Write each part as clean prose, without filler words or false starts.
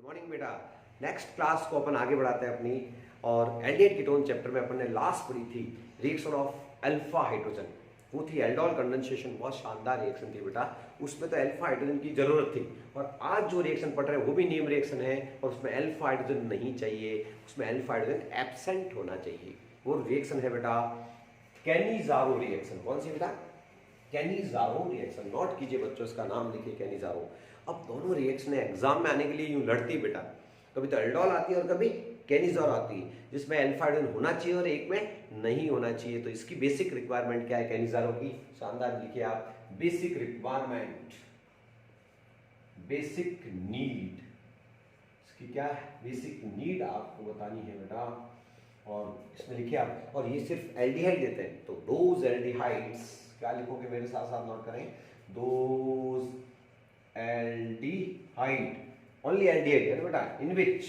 Good morning बेटा। Next class को अपन आगे बढ़ाते हैं अपनी। और एल्डिहाइड कीटोन चैप्टर में अपन ने लास्ट पढ़ी थी रिएक्शन ऑफ अल्फा हाइड्रोजन। वो थी एल्डोल कंडेंसेशन, बहुत शानदार रिएक्शन थी बेटा। उसमें तो अल्फा हाइड्रोजन की जरूरत थी। और आज जो रिएक्शन पढ़ रहे हैं वो भी नीम रिएक्शन है और उसमें अल्फा हाइड्रोजन नहीं चाहिए, उसमें अल्फा हाइड्रोजन एब्सेंट होना चाहिए। वो रिएक्शन है बेटा कैनिजारो रिएक्शन। कौन सी बेटा? Cannizzaro reaction. नोट कीजिए बच्चों, इसका नाम लिखिए कैनिजारो। अब दोनों रिएक्शन एग्जाम में आने के लिए यूं लड़ती बेटा, कभी तो एल्डोल आती है और कभी कैनिजारो आती है, जिसमें अल्फा हाइड्रोजन होना चाहिए और एक में नहीं होना चाहिए। तो इसकी बेसिक रिक्वायरमेंट क्या है कैनिजारो की? शानदार लिखिए आप, बेसिक रिक्वायरमेंट, बेसिक नीड। इसकी क्या है? बेसिक नीड आपको बतानी है बेटा। और इसमें लिखिए आप, और ये सिर्फ एल्डिहाइड देते हैं तो दोज एल्डिहाइड्स, क्या लिखोगे मेरे साथ साथ नोट करें, दोज एल्डिहाइड, ओनली एल्डिहाइड है ना बेटा, in which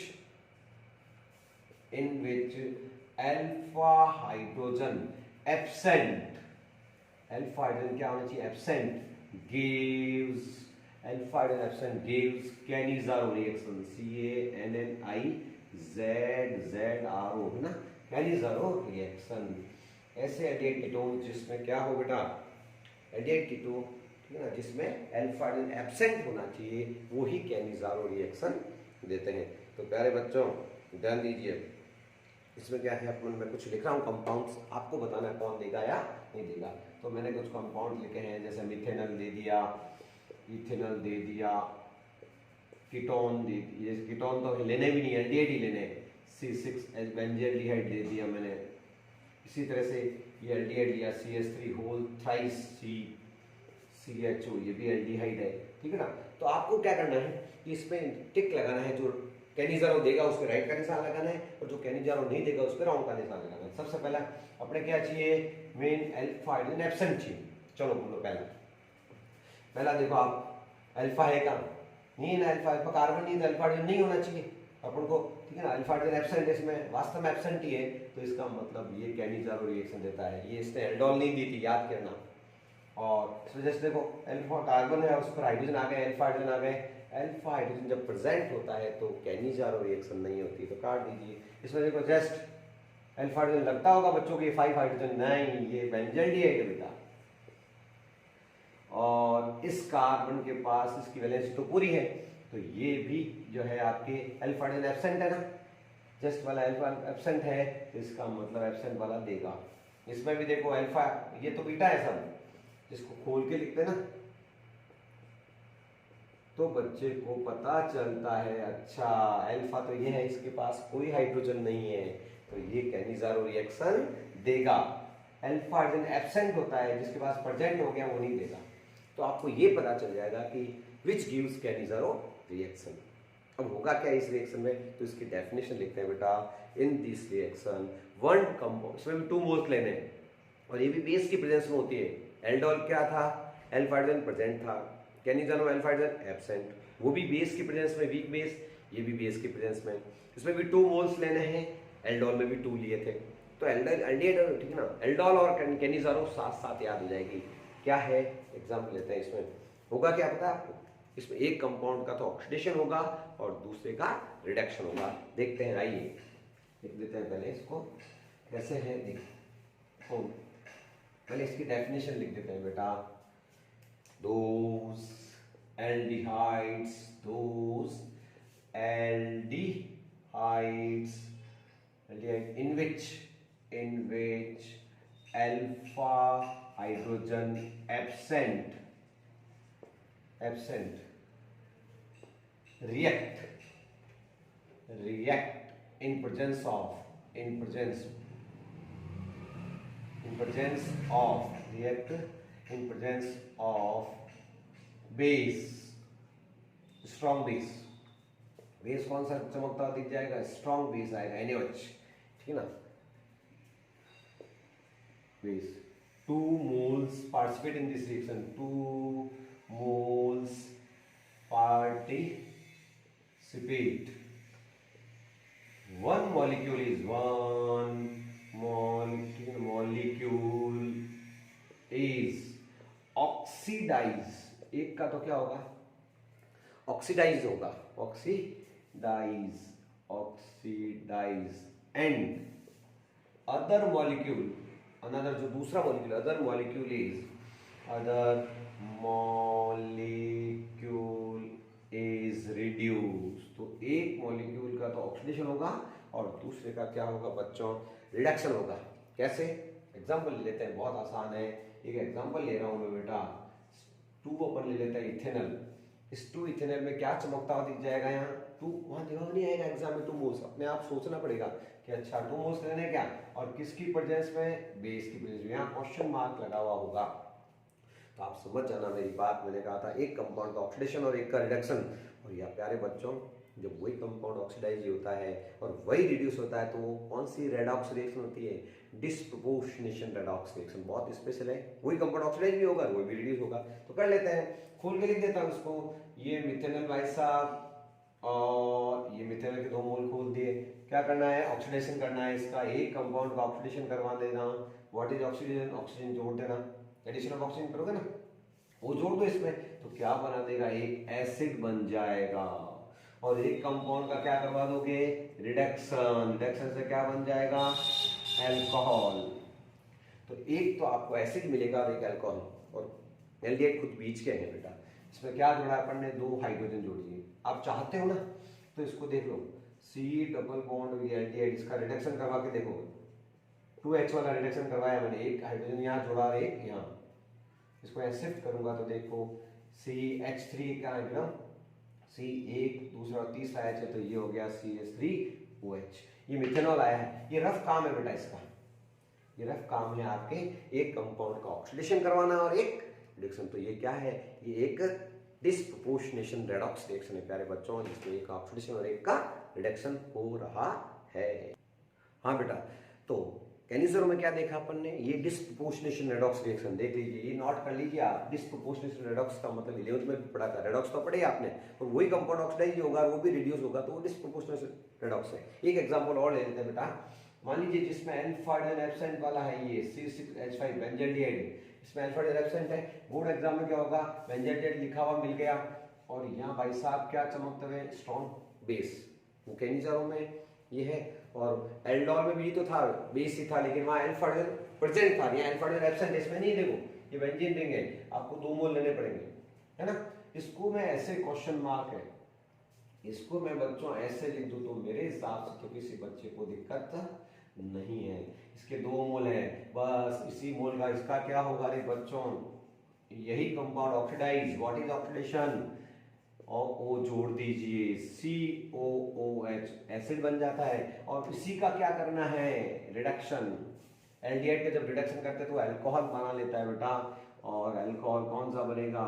alpha hydrogen absent, alpha hydrogen क्या होना चाहिए? Absent, gives, alpha hydrogen absent gives Cannizzaro reaction, CANNIZZRO है ना, कैनिजारो रिएक्शन। ऐसे एल्डिहाइड कीटोन जिसमें क्या हो बेटा, एल्डिहाइड कीटोन ठीक है ना, जिसमें अल्फा हाइड्रोजन एब्सेंट होना चाहिए, वो ही कैनिजारो रिएक्शन देते हैं। तो प्यारे बच्चों ध्यान दीजिए, इसमें क्या है, अपन मैं कुछ लिख रहा हूँ कंपाउंड्स, आपको बताना है कौन देगा या नहीं देगा। तो मैंने कुछ कंपाउंड लिखे हैं, जैसे मिथेनल दे दिया, इथेनल दे दिया, कीटोन दे दिया। कीटोन तो लेने भी नहीं, एल्डिहाइड ही लेने, C6 बेंजील्डिहाइड दे दिया मैंने। इसी तरह से ये एल्डिहाइड लिया, CH3 होल थ्राइस CHO, ये भी एल्डिहाइड है, ठीक है ना। तो आपको क्या करना है कि इसमें टिक लगाना है, जो कैनिजारो देगा उस पर राइट का निशान लगाना है और जो कैनिजारो नहीं देगा उस पर रॉन्ग का निशान लगाना है। सबसे पहला अपने क्या चाहिए, मेन अल्फा हाइड्रोजन एब्सेंट चाहिए। चलो बोलो पहला देखो आप, अल्फा है क्या? नहीं है ना, अल्फा कार्बन नहीं, तो अल्फा हाइड्रोजन नहीं होना चाहिए अपन को, ठीक है ना। अल्फा हाइड्रोजन एब्सेंट, इसमें वास्तव में एब्सेंट ही है, तो इसका मतलब ये कैनिजारो रिएक्शन देता है। ये इसने एल्डोल नहीं दी थी, याद करना। और इस वजह से देखो अल्फा कार्बन है, उस पर हाइड्रोजन आ गए, अल्फा हाइड्रोजन आ गए। अल्फा हाइड्रोजन जब प्रेजेंट होता है तो कैनिजारो रिएक्शन नहीं होती, तो काट दीजिए। इसमें देखो जस्ट अल्फा हाइड्रोजन लगता होगा बच्चों के, 5 हाइड्रोजन नहीं, ये बेंजील्डिहाइड है बेटा। और इस कार्बन के पास इसकी वैलेंसी तो पूरी है, तो ये भी जो है आपके अल्फा हाइड्रोजन एब्सेंट है ना, जस्ट वाला अल्फा एब्सेंट है, तो इसका मतलब एब्सेंट वाला देगा। इसमें भी देखो अल्फा, ये तो बीटा है सब, जिसको खोल के लिखते ना तो बच्चे को पता चलता है, अच्छा अल्फा तो ये है, इसके पास कोई हाइड्रोजन नहीं है, तो ये कैनिजारो रिएक्शन देगा। अल्फा हाइड्रोजन एब्सेंट होता है, जिसके पास प्रेजेंट हो गया वो नहीं देगा। तो आपको ये पता चल जाएगा कि विच गिव्स कैनिजारो रिएक्शन। अब होगा क्या इस रिएक्शन में, तो इसकी डेफिनेशन लिखते हैं बेटा। In this reaction one compound, इसमें भी 2 मोल्स लेने हैं और ये भी बेस की प्रेजेंस में होती है। एल्डोल क्या था, अल्फा हाइड्रोजन प्रेजेंट था, कैनिजारो अल्फा हाइड्रोजन एब्सेंट, वो भी बेस की प्रेजेंस में, वीक बेस, ये भी बेस की प्रेजेंस में। इसमें भी 2 मोल्स लेने हैं, एल्डोल में भी 2 लिए थे। तो एल्डिहाइड ठीक है ना, एल्डोल और कैनिजारो साथ साथ याद हो जाएगी। क्या है एग्जाम्पल लेते हैं, इसमें होगा क्या पता है आपको, इसमें एक कंपाउंड का तो ऑक्सीडेशन होगा और दूसरे का रिडक्शन होगा। देखते हैं, आइए लिख देते हैं पहले इसको, कैसे है देखो, पहले इसकी डेफिनेशन लिख देते हैं बेटा। Those aldehydes, those aldehydes, in which alpha hydrogen absent react in presence of base, strong base। Base कौन सा चमकता दिख जाएगा? स्ट्रॉन्ग बेस आएगा, NaOH, ठीक है ना। Base 2 moles participate in this reaction, 2 moles participate, one molecule is oxidize, एक का तो क्या होगा, ऑक्सीडाइज होगा, oxidise dies, oxidise and other molecule, another जो दूसरा molecule, other molecule is reduce. तो एक मॉलिक्यूल का तो ऑक्सीडेशन होगा और दूसरे का क्या होगा बच्चों, रिडक्शन होगा। कैसे, एग्जांपल ले लेते हैं, बहुत आसान है। एक एग्जांपल ले रहा हूं मैं बेटा, 2 अपन ले लेते हैं इथेनॉल। इस 2 इथेनॉल में क्या चमकता हुआ दिख जाएगा, यहाँ 2 वहां दिमाग नहीं आएगा एग्जाम में, 2 मोल्स अपने आप सोचना पड़ेगा कि अच्छा 2 मोल्स लेने क्या, और किसकी प्रेजेंस में, बेस की प्रेजेंस में। यहाँ क्वेश्चन मार्क लगा हुआ होगा, तो आप समझ जाना मेरी बात। मैंने कहा था एक कंपाउंड का ऑक्सीडेशन और एक का रिडक्शन, और यह प्यारे बच्चों जब वही कंपाउंड ऑक्सीडाइज होता है और वही रिड्यूस होता है तो वो कौन सी रेडॉक्स रिएक्शन होती है, डिस्प्रोपोर्शनेशन रेडॉक्स रिएक्शन। बहुत स्पेशल है, वही कंपाउंड ऑक्सीडाइज भी होगा, वही भी रिड्यूस होगा। तो कर लेते हैं, खोल के लिख देता हूं उसको। ये मिथेनॉल भाई साहब, और ये मिथेनॉल के 2 मोल खोल दिए। क्या करना है, ऑक्सीडेशन करना है इसका, एक कंपाउंड का ऑक्सीडेशन करवा देना। व्हाट इज ऑक्सीजन, ऑक्सीजन जोड़ देना, एडिशन ऑफ ऑक्सीजन करोगे ना, वो जोड़ दो इसमें, तो क्या बना देगा, एक एसिड बन जाएगा। और एक कंपाउंड का क्या करवा दोगे, रिडक्शन, रिडक्शन से क्या बन जाएगा, अल्कोहल। तो एक तो आपको एसिड मिलेगा और एक अल्कोहल, और एल्डिहाइड खुद बीच के हैं बेटा। इसमें क्या जोड़ा अपन ने, 2 हाइड्रोजन जोड़ी है। आप चाहते हो ना तो इसको देख लो, C double bond with aldehyde, इसका रिडक्शन करवा के देखो। 2H वाला रिडक्शन करवाया मैंने, एक हाइड्रोजन यहाँ जोड़ा और एक यहाँ। इसको यहाँ शिफ्ट करूंगा तो देखो CH3 का है, C एक, दूसरा तीसरा H है, तो ये हो गया CH3OH। ये मिथेनॉल आया है। ये रफ काम है बेटा इसका, ये रफ काम है आपके, एक कंपाउंड का ऑक्सीडेशन करवाना और एक रिडक्शन। तो ये क्या है, ये एक डिस्प्रोपोर्शनेशन रेडॉक्स रिएक्शन है प्यारे बच्चों, जिसमें एक ऑक्सीडेशन और एक का रिडक्शन हो रहा है। हाँ बेटा, तो कैनिजरो में क्या देखा अपन ने, ये डिस्प्रोपोर्शनेशन रेडॉक्स रिएक्शन देख लीजिए, ये नोट कर लीजिए आप। डिस्प्रोपोर्शनेशन रेडॉक्स का मतलब 11th में भी पढ़ा था, रेडॉक्स तो पढ़े आपने, और वही कंपाउंड ऑक्सीडाइज होगा, वो भी रिड्यूस होगा, तो वो डिस्प्रोपोर्शनेशन रेडॉक्स है। एक एग्जांपल और ले लेते हैं बेटा, मान लीजिए जिसमें अल्फा हाइड्रोजन एब्सेंट वाला है, ये C6H5 बेंजल्डिहाइड, इसमें अल्फा हाइड्रोजन एब्सेंट है। बोर्ड एग्जाम में क्या होगा, बेंजल्डिहाइड लिखा हुआ मिल गया, और यहाँ भाई साहब क्या चमकते हुए, स्ट्रॉन्ग बेस। वो कैनिजरो में ये है, और एल्डोल में भी तो था, बेस ही था, लेकिन वहां अल्फा हाइड्रोजन प्रेजेंट था, यहाँ अल्फा हाइड्रोजन एब्सेंट। इसमें नहीं, देखो ये बेंजीन रिंग है, आपको 2 मोल लेने पड़ेंगे, है ना। इसको मैं ऐसे क्वेश्चन मार्क है, इसको मैं बच्चों ऐसे लिख दूं तो मेरे हिसाब से तो किसी बच्चे को दिक्कत नहीं है। इसके 2 मोल है, बस इसी मोल का इसका क्या होगा रे बच्चों, यही compound oxidise, what is oxidation, और O जोड़ दीजिए, COOH एसिड बन जाता है। और इसी का क्या करना है, रिडक्शन। एल्डिहाइड का जब रिडक्शन करते हैं तो अल्कोहल बना लेता है बेटा, और अल्कोहल कौन सा बनेगा,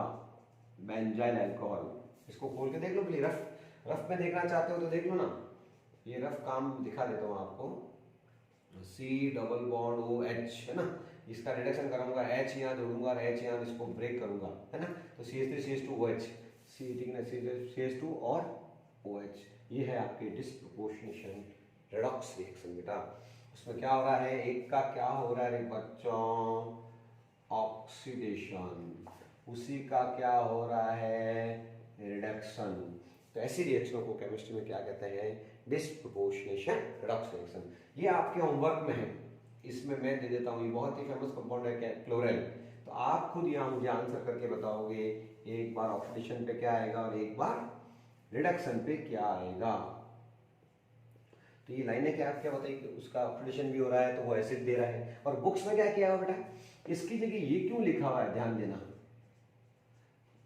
बेंजाइल अल्कोहल। इसको खोल के देख लो प्लीज, रफ में देखना चाहते हो तो देख लो ना, ये रफ काम दिखा देता हूँ आपको। C डबल बॉन्ड OH है ना, इसका रिडक्शन करूंगा, H यहाँ जोड़ूंगा और H यहाँ, इसको ब्रेक करूंगा, है ना। तो CH3CH2OH, CH2 और OH, ये है आपके डिस्प्रोपोर्शनेशन रेडॉक्स रिएक्शन बेटा। उसमें क्या हो रहा है, एक का क्या हो रहा है बच्चों, ऑक्सीडेशन, उसी का क्या हो रहा है, रिडक्शन। तो ऐसी रिएक्शनों को केमिस्ट्री में क्या कहते हैं, डिस्प्रोपोर्शनेशन रेडॉक्स रिएक्शन। ये आपके होमवर्क में है, इसमें मैं दे देता हूँ, ये बहुत ही फेमस कंपाउंड है क्लोरेल। तो आप खुद यहाँ मुझे आंसर करके बताओगे, एक बार ऑक्सीडेशन पे क्या आएगा और एक बार रिडक्शन पे क्या आएगा। तो ये लाइनें क्या क्या बताइए कि उसका ऑक्सीडेशन भी हो रहा है तो वो एसिड दे रहा है। और बुक्स में क्या किया हुआ बेटा, इसकी जगह ये क्यों लिखा हुआ है, ध्यान देना,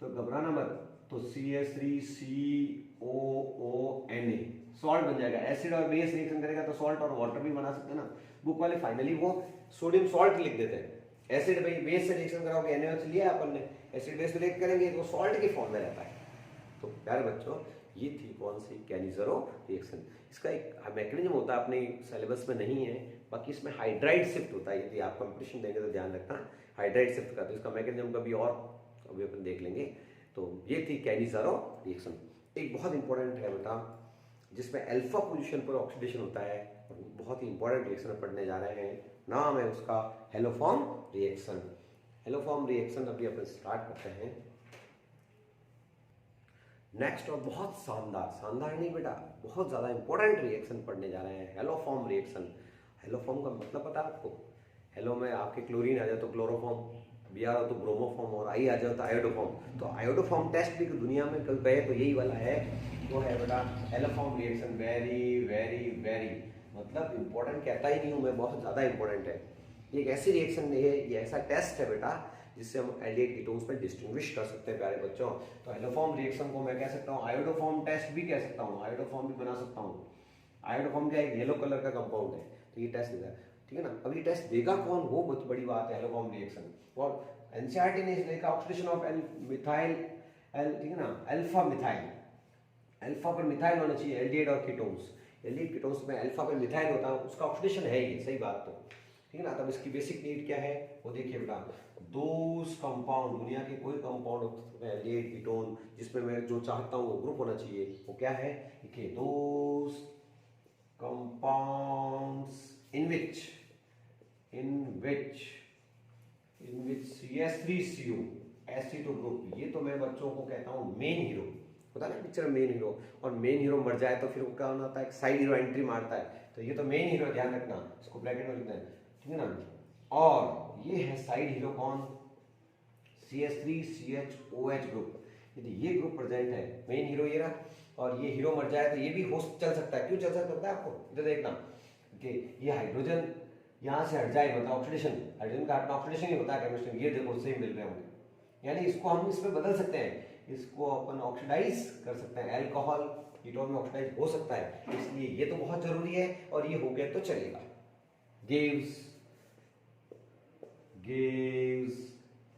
तो घबराना मत। तो CH3COONA सॉल्ट बन जाएगा, एसिड और बेस रिएक्शन करेगा तो सॉल्ट और वाटर भी बना सकते हैं ना। बुक वाले फाइनली वो सोडियम सॉल्ट लिख देते हैं, एसिड भाई बेस से रिएक्शन कराओगे, NaOH लिया अपन ने, एसिड बेस रिएक्ट करेंगे तो सॉल्ट की फॉर्म में रहता है। तो प्यारे बच्चों, ये थी कौन सी, कैनिजरो रिएक्शन। इसका एक मैकेनिज्म होता है, अपने सिलेबस में नहीं है, बाकी इसमें हाइड्राइड शिफ्ट होता है। यदि आप कंपटीशन देंगे तो ध्यान रखना हाइड्राइड शिफ्ट का, तो इसका मैकेनिज्म कभी और अभी अपन देख लेंगे। तो ये थी कैनिजरो रिएक्शन। एक बहुत इंपॉर्टेंट है बेटा, जिसमें अल्फा पोजीशन पर ऑक्सीडेशन होता है, और बहुत ही इंपॉर्टेंट रिएक्शन पढ़ने जा रहे हैं, नाम है उसका हेलोफॉर्म रिएक्शन। हेलोफॉर्म रिएक्शन अभी अपन स्टार्ट करते हैं। नेक्स्ट और बहुत शानदार, शानदार नहीं बेटा, बहुत ज़्यादा इंपॉर्टेंट रिएक्शन पढ़ने जा रहे हैं, हेलोफॉर्म रिएक्शन। हेलोफॉर्म का मतलब पता है आपको? हेलो में आपके क्लोरीन आ जाए तो क्लोरोफॉर्म, बी आ तो ब्रोमोफॉर्म, और आई आ जाए तो आयोडोफॉर्म। तो आयोडोफॉर्म टेस्ट भी दुनिया में कभी गए तो यही वाला है, वो है बेटा haloform reaction. Very very very मतलब इंपॉर्टेंट कहता ही नहीं हूँ मैं, बहुत ज़्यादा इंपॉर्टेंट है। ये एक ऐसी रिएक्शन है, ये ऐसा टेस्ट है बेटा जिससे हम एल्डिहाइड कीटोन्स में डिस्टिंग्विश कर सकते हैं प्यारे बच्चों। तो हेलोफॉर्म रिएक्शन को मैं कह सकता हूँ आयोडोफॉर्म टेस्ट भी कह सकता हूँ, आयोडोफॉर्म भी बना सकता हूँ। आयोडोफॉर्म क्या एक येलो कलर का कंपाउंड है, तो ये टेस्ट देगा, ठीक है ना। अब ये टेस्ट देगा कौन, वो बहुत बड़ी बात है हेलोफॉर्म रिएक्शन। और एनसीईआरटी ने इसलिए कहा ऑक्सीडेशन ऑफ मिथाइल ठीक है ना, अल्फा मिथाइल, अल्फा पर मिथाइल होना चाहिए एल्डिहाइड और कीटोन्स। एल्डिहाइड कीटोन्स में अल्फा पर मिथाइल होता है, उसका ऑक्सीडेशन है ये, सही बात। तो ठीक है ना, तब इसकी बेसिक नीड क्या है वो देखिए बेटा, दोस कंपाउंड, दुनिया के कोई कंपाउंड एल्डिहाइड कीटोन जिसमें मैं जो चाहता हूँ वो ग्रुप होना चाहिए, वो क्या है, देखिए दोस compounds in which CH3CO एसिटो group, ये तो मैं बच्चों को कहता हूँ मेन हीरो, होता है ना पिक्चर में मेन हीरो, और मेन हीरो मर जाए तो फिर वो क्या होता है, एक साइड हीरो एंट्री मारता है, तो ये तो मेन हीरो, ध्यान रखना, इसको ब्रैकेट में लिखना है, ठीक है ना। और ये है साइड हीरो कौन, CH3CHOH ग्रुप, यदि ये ग्रुप प्रेजेंट है, मेन हीरो ये रहा, और ये हीरो मर जाए तो ये भी होस्ट चल सकता है, क्यों चल सकता है आपको इधर देखना कि ये हाइड्रोजन यहाँ से हट जाए, मतलब ऑक्सीडेशन, हाइड्रोजन का हटना ऑक्सीडेशन ही होता है केमिस्ट्री में, ये देखो सेम मिल रहे होंगे, यानी इसको हम इसमें बदल सकते हैं, इसको अपन ऑक्सीडाइज कर सकते हैं, अल्कोहल कीटोन में ऑक्सीडाइज हो सकता है, इसलिए ये तो बहुत जरूरी है, और ये हो गया तो चलेगा। Gives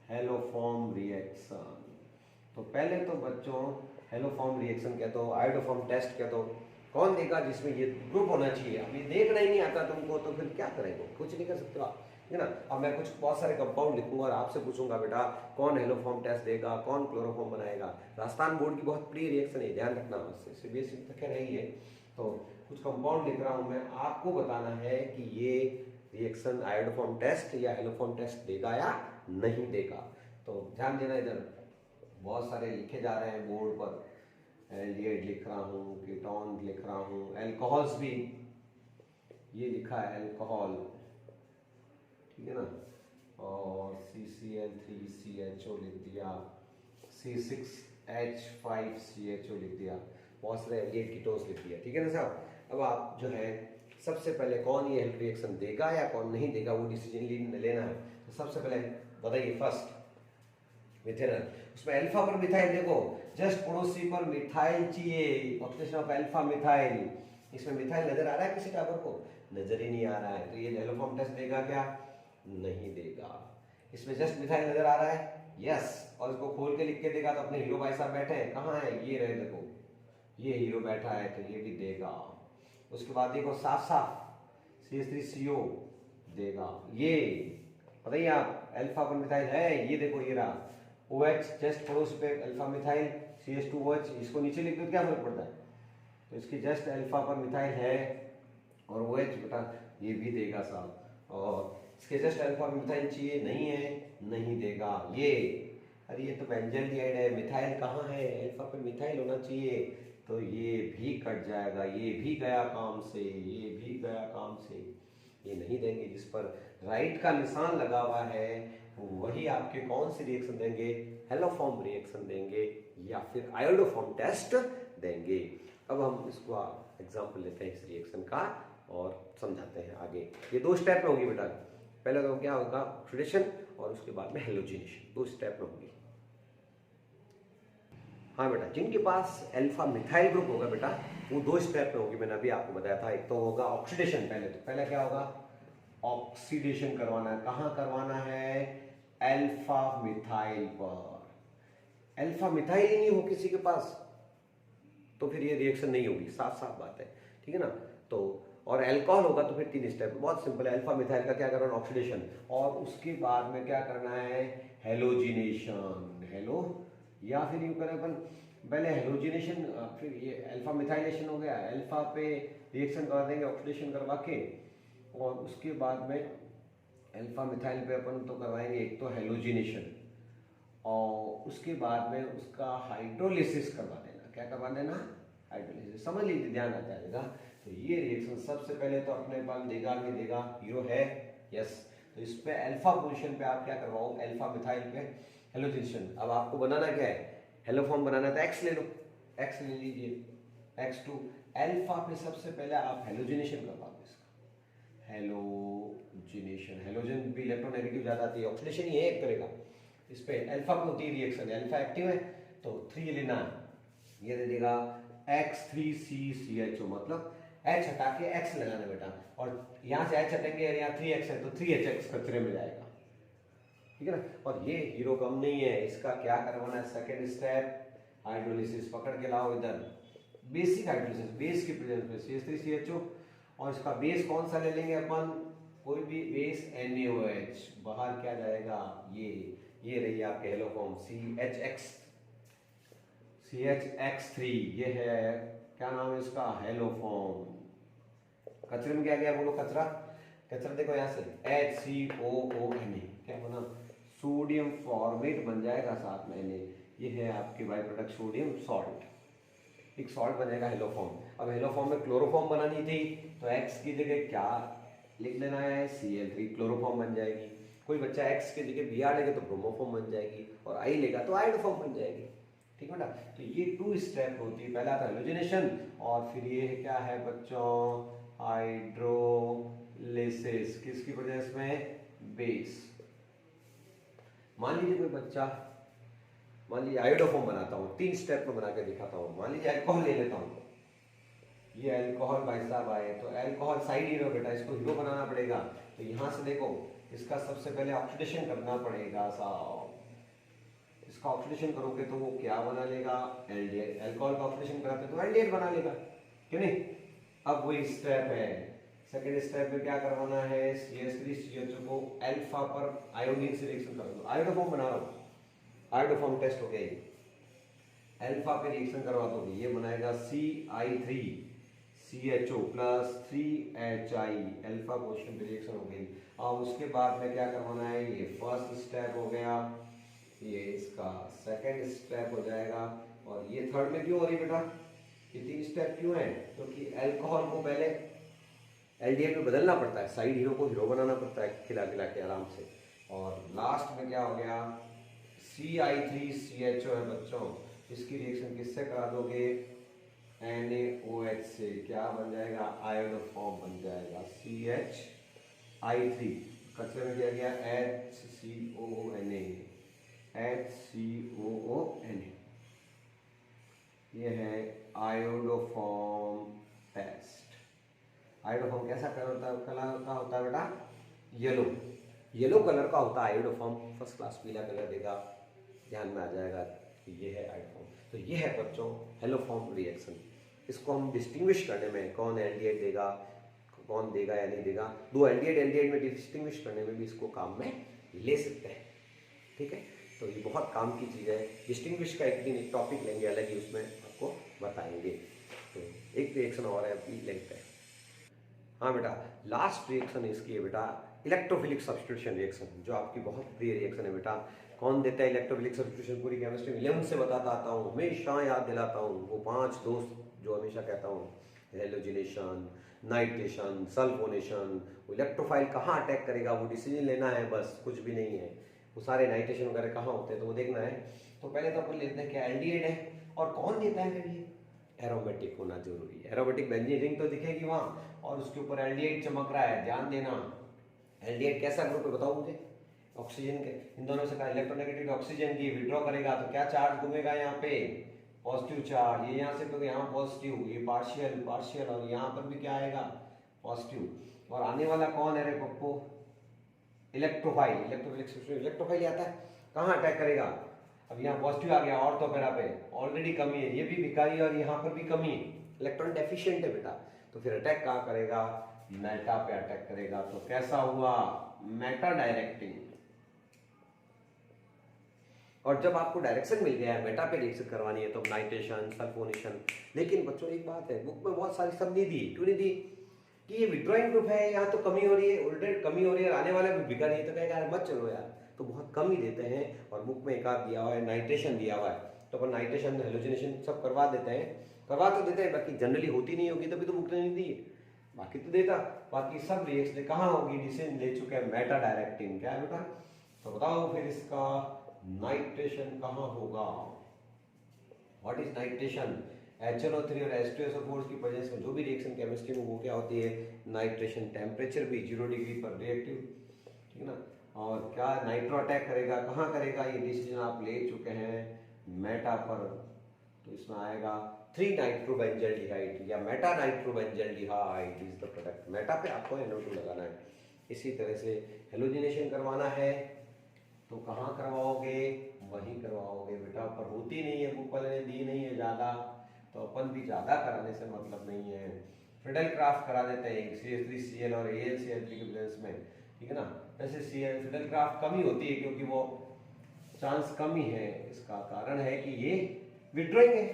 haloform reaction. तो पहले तो बच्चों हेलोफॉर्म रिएक्शन कह दो, आयोडोफॉर्म टेस्ट कह दो, कौन देगा जिसमें ये ग्रुप होना चाहिए। अब ये देखना ही नहीं आता तुमको तो फिर क्या करेंगे, कुछ नहीं कर सकते हो आप, है ना। अब मैं कुछ बहुत सारे कंपाउंड लिखूंगा और आपसे पूछूंगा बेटा कौन हेलोफॉर्म टेस्ट देगा, कौन क्लोरोफॉर्म बनाएगा। राजस्थान बोर्ड की बहुत प्रिय रिएक्शन है, ध्यान रखना, उससे सीबीएसई तक है नहीं है। तो कुछ कंपाउंड लिख रहा हूं मैं, आपको बताना है कि ये रिएक्शन आयोडोफॉर्म टेस्ट या हेलोफॉर्म टेस्ट देगा या नहीं देगा। तो ध्यान देना, इधर बहुत सारे लिखे जा रहे हैं बोर्ड पर, एल्डिहाइड लिख रहा हूँ, कीटोन लिख रहा हूँ, अल्कोहल्स भी ये लिखा है अल्कोहल, ठीक है ना, और CCl3CHO लिख दिया, C6H5CHO लिख दिया, बहुत सारे एल्डिहाइड कीटोन्स लिख दिया, ठीक है ना साहब। अब आप जो है सबसे पहले कौन ये रिएक्शन देगा या कौन नहीं देगा वो डिसीजन लेना है। तो सबसे पहले बताइए, फर्स्ट मिथेनॉल, उसमें अल्फा पर मिथाइल, देखो जस्ट पड़ोसी पर मिथाइल चाहिए, ऑक्सीडेशन ऑफ अल्फा मिथाइल, इसमें मिथाइल नजर आ रहा है किसी टावर को, नजर ही नहीं आ रहा है, तो ये हेलोफॉर्म टेस्ट देगा क्या, नहीं देगा। इसमें जस्ट मिथाइल नजर आ रहा है, यस, और इसको खोल के लिख के देगा तो अपने हीरो भाई साहब बैठे हैं, कहाँ है, ये रहे, देखो ये हीरो बैठा है, तो ये भी देगा। उसके बाद देखो साफ साफ CH3CO देगा, ये बताइए आप, अल्फा पर मिथाइल है, ये देखो ये रहा, OH जस्ट पड़ोस पे अल्फा मिथाइल CH2OH, इसको नीचे लिख दो क्या फर्क पड़ता है, तो इसकी जस्ट अल्फा पर मिथाइल है, और OH बेटा ये भी देगा साहब, और इसके जस्ट अल्फा पर मिथाइल चाहिए, नहीं है, नहीं देगा। ये अरे ये तो बेंजल्डिहाइड है, मिथाइल कहाँ है, अल्फा पर मिथाइल होना चाहिए, तो ये भी कट जाएगा, ये भी गया काम से, ये भी गया काम से, ये नहीं देंगे। जिस पर राइट का निशान लगा हुआ है वही आपके कौन सी रिएक्शन देंगे, हेलोफॉर्म रिएक्शन देंगे या फिर आयोडोफॉर्म टेस्ट देंगे। अब हम इसको एग्जांपल लेते हैं इस रिएक्शन का और समझाते हैं आगे। ये दो स्टेप में होगी बेटा, पहले तो क्या होगा ऑक्सीडेशन और उसके बाद में हेलोजिनेशन, दो स्टेप में होगी। हाँ बेटा, जिनके पास अल्फा मिथाइल ग्रुप होगा बेटा वो दो स्टेप में होगी, मैंने अभी आपको बताया था। एक तो होगा ऑक्सीडेशन, पहले तो पहला क्या होगा, ऑक्सीडेशन करवाना है, कहाँ करवाना है, अल्फा मिथाइल पर। अल्फा मिथाइल ही नहीं हो किसी के पास तो फिर ये रिएक्शन नहीं होगी, साफ साफ बात है, ठीक है ना। तो और अल्कोहल होगा तो फिर तीन स्टेप, बहुत सिंपल है। अल्फा मिथाइल का क्या करना है, ऑक्सीडेशन, और उसके बाद में क्या करना है, हेलोजिनेशन, हेलो या फिर यूं करें अपन पहले हेलोजिनेशन फिर ये अल्फा मिथाइलेशन हो गया, अल्फा पे रिएक्शन करवा देंगे ऑक्सीडेशन करवा के, और उसके बाद में अल्फा मिथाइल पे अपन तो करवाएंगे एक तो हेलोजिनेशन, और उसके बाद में उसका हाइड्रोलिसिस करवा देना, क्या करवा देना, हाइड्रोलाइसिस। समझ लीजिए, ध्यान आ जाएगा। तो ये रिएक्शन सबसे पहले तो अपने पास देगा कि देगा, हीरो है, यस। तो इस पे अल्फा पोजीशन पे आप क्या करवाओ, अल्फा मिथाइल पे हेलोजनेशन। अब आपको बनाना क्या है, हेलो फॉर्म बनाना है तो एक्स ले लो, एक्स ले लीजिए, X2। अल्फा पे सबसे पहले आप हेलोजनेशन करवा दो इसका, हेलोजनेशन। हेलोजन भी इलेक्ट्रोनेगेटिव ज्यादा आती है, ऑक्सीडेशन ये एक करेगा। इस पे अल्फा पे होती है रिएक्शन, अल्फा एक्टिव है तो 3 लेना है, ये दे देगा X3CCHO, मतलब H हटा के X लगाना बेटा, और यहाँ से H हटेंगे, यहाँ 3X है तो 3HX कचरे में जाएगा, ठीक है ना। और ये हीरो कम नहीं है, इसका क्या करवाना है, सेकेंड स्टेप हाइड्रोलिसिस। पकड़ के लाओ इधर, बेसिक हाइड्रोलिसिस, बेस की प्रेजेंस में CH3CHO, और इसका बेस कौन सा ले लेंगे अपन, कोई भी बेस NaOH, बाहर क्या जाएगा, ये रही आपके हेलो फॉर्म CHX3, ये है क्या नाम है इसका, हेलो फॉर्म। कचरे में क्या गया बोलो, कचरा, कचरा देखो यहाँ से HCOONA, क्या बना, सोडियम फॉर्मेट बन जाएगा साथ में Na, ये है आपके बाई प्रोडक्ट सोडियम सॉल्ट, एक सॉल्ट बनेगा हेलो फॉर्म। अब हेलो फॉर्म में क्लोरोफॉर्म बनानी थी तो X की जगह क्या लिख लेना है, Cl3, क्लोरोफॉर्म बन जाएगी। कोई बच्चा X की जगह Br लेगा तो ब्रोमोफॉर्म बन जाएगी, और I लेगा तो आयोडोफॉर्म बन जाएगी, ठीक है बेटा। तो ये 2 स्टेप होती है, पहला था हेलोजनेशन, और फिर ये क्या है बच्चों, हाइड्रोलिसिस, किसकी प्रेजेंस में, बेस। मान लीजिए कोई बच्चा, मान लीजिए आयोडोफॉर्म बनाता हूँ, 3 स्टेप में बना के दिखाता हूँ। मान लीजिए अल्कोहल ले लेता हूँ, ये अल्कोहल भाई साहब आए, तो अल्कोहल साइड हीरो बेटा, इसको हीरो बनाना पड़ेगा। तो यहाँ से देखो, इसका सबसे पहले ऑक्सीडेशन करना पड़ेगा साहब, इसका ऑक्सीडेशन करोगे तो वो क्या बना लेगा, एल्डिहाइड। अल्कोहल का ऑक्सीडेशन कराते तो एल्डिहाइड बना लेगा, क्यों नहीं। अब वही स्टेप है, सेकेंड स्टेप में क्या करवाना है, CH3CHO को अल्फा पर आयोडीन से रिएक्शन कर दो, आयोडोफॉर्म बना रहा हूँ, आयोडोफॉर्म टेस्ट हो गया, अल्फा पे रिएक्शन करवा दो, ये बनाएगा CI3CHO plus 3HI, alpha position पे रिएक्शन हो गई। अब उसके बाद में क्या करवाना है, ये फर्स्ट स्टेप हो गया, ये इसका सेकेंड स्टेप हो जाएगा, और ये थर्ड में क्यों हो रही बेटा, ये 3 स्टेप क्यों है, क्योंकि अल्कोहल को पहले एल्डिहाइड में बदलना पड़ता है, साइड हीरो को हीरो बनाना पड़ता है, खिला खिला के आराम से। और लास्ट में क्या हो गया, CI3CHO है बच्चों, इसकी रिएक्शन किससे करा दोगे, NaOH से, क्या बन जाएगा, आयोडोफॉर्म बन जाएगा, CHI3, कचरे में क्या गया, HCOONA, ये है आयोडोफॉर्म टेस्ट। आयोडोफॉर्म कैसा कलर का होता है बेटा, येलो कलर का होता है आयोडोफॉर्म, फर्स्ट क्लास पीला कलर देगा, ध्यान में आ जाएगा कि ये है आयोडोफॉर्म। तो ये है बच्चों हेलोफॉर्म रिएक्शन। इसको हम डिस्टिंग्विश करने में, कौन एल्डिहाइड देगा कौन देगा या नहीं देगा, 2 एल्डिहाइड में डिस्टिंग्विश करने में भी इसको काम में ले सकते हैं, ठीक है। तो ये बहुत काम की चीज़ है, डिस्टिंग्विश का एक दिन एक टॉपिक लेंगे अलग ही, उसमें आपको बताएंगे। तो एक रिएक्शन और है, अभी लेते हैं। हाँ बेटा, लास्ट रिएक्शन इसकी है बेटा, इलेक्ट्रोफिलिक सब्स्टिट्यूशन रिएक्शन, जो आपकी बहुत प्रिय रिएक्शन है बेटा। कौन देता है इलेक्ट्रोफिलिक सब्स्टिट्यूशन, पूरी केमिस्ट्री 11 से बताता आता हूँ, हमेशा याद दिलाता हूँ, वो 5 दोस्त जो हमेशा कहता हूँ, हेलोजिनेशन, नाइट्रेशन, सल्फोनेशन। इलेक्ट्रोफाइल कहाँ अटैक करेगा वो डिसीजन लेना है, बस कुछ भी नहीं है। वो सारे नाइट्रेशन वगैरह कहाँ होते हैं तो वो देखना है। तो पहले तो अपन लेते हैं क्या, एल्डिहाइड है, और कौन देता है ये, एरोमेटिक होना जरूरी है। एरोमेटिक बेंजीन रिंग तो दिखेगी वहाँ, और उसके ऊपर एल्डिहाइड चमक रहा है, ध्यान देना। एल्डिहाइड कैसा ग्रुप है बताओ मुझे, ऑक्सीजन के, इन दोनों से कहा इलेक्ट्रोनेगेटिव ऑक्सीजन की विड्रॉ करेगा तो क्या चार्ज घूमेगा यहाँ पे, पॉजिटिव चार्ज। ये यहाँ से तो यहाँ पॉजिटिव, ये पार्शियल, और यहाँ पर भी क्या आएगा, पॉजिटिव। और आने वाला कौन है रे पप्पू, इलेक्ट्रोफाइल। इलेक्ट्रोफाइल आता है, कहाँ अटैक करेगा, अब यहाँ पॉजिटिव आ गया, और तो पैरा पे ऑलरेडी कमी है, ये भी भिखारी और यहाँ पर भी कमी है, इलेक्ट्रॉन डेफिशिएंट है बेटा। तो फिर अटैक कहाँ करेगा, मेटा पे अटैक करेगा। तो कैसा हुआ, मेटा डायरेक्टिंग। और जब आपको डायरेक्शन मिल गया है, मेटा पे रिएक्शन करवानी है, तो नाइट्रेशन, सल्फोनेशन। लेकिन बच्चों एक बात है, बुक में बहुत सारी सब नहीं दी, क्यों नहीं दी, कि ये विड्रॉइंग ग्रुप है, यहाँ तो कमी हो रही है, ऑलरेडी कमी हो रही है, आने वाला भी बिका नहीं, तो कहेगा यार मत चलो यार, तो बहुत कम ही देते हैं। और बुक में एक आध दिया हुआ है, नाइट्रेशन दिया हुआ है, तो अपन नाइट्रेशन हेलोजिनेशन सब करवा देते हैं, करवा तो देते हैं, बाकी जनरली होती नहीं होगी तभी तो बुक ने नहीं दी है, बाकी तो देता। बाकी सब रिएक्शन कहाँ होगी, डिसीजन ले चुके हैं मेटा डायरेक्टिंग, क्या है बेटा, तो बताओ फिर इसका नाइट्रेशन कहाँ होगा। व्हाट इज नाइट्रेशन, HNO3 और H2SO4 की वजह से जो भी रिएक्शन केमिस्ट्री में वो क्या होती है, नाइट्रेशन। टेम्परेचर भी 0 डिग्री पर रिएक्टिव, ठीक है ना। और क्या नाइट्रो अटैक करेगा, कहाँ करेगा, ये डिसीजन आप ले चुके हैं मेटा पर, तो इसमें आएगा 3 नाइट्रोबेंजल्डिहाइड या meta nitrobenzaldehyde is the product. Meta पे आपको NO2 लगाना है। इसी तरह से हेलोजिनेशन करवाना है तो कहाँ करवाओगे, वहीं करवाओगे बेटा, पर होती नहीं है, बुक वाले ने दी नहीं है ज़्यादा, तो अपन भी ज़्यादा कराने से मतलब नहीं है। फ्रिडल क्राफ्ट करा देते हैं CH3Cl और AlCl3 के प्रेजेंस में, ठीक है ना। वैसे फ्रिडल क्राफ्ट कमी होती है क्योंकि वो चांस कम ही है, इसका कारण है कि ये विड्रॉइंग है,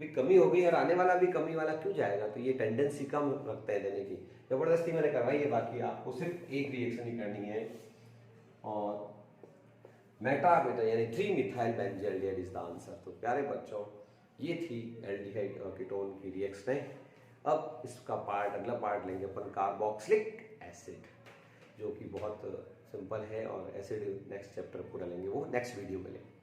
भी कमी हो गई और आने वाला भी कमी वाला क्यों जाएगा, तो ये टेंडेंसी कम रखता है देने की। जबरदस्ती मैंने करवाई है, बाकी आपको सिर्फ एक रिएक्शन ही करनी है। और मेटा बेटा यानी 3 methyl benzaldehyde is the answer. तो प्यारे बच्चों, ये थी एल्डिहाइड और कीटोन की रिएक्शनें। अब इसका पार्ट, अगला पार्ट लेंगे अपन कार्बोक्सिलिक एसिड, जो कि बहुत सिंपल है, और एसिड नेक्स्ट चैप्टर पूरा लेंगे, वो नेक्स्ट वीडियो में लेंगे।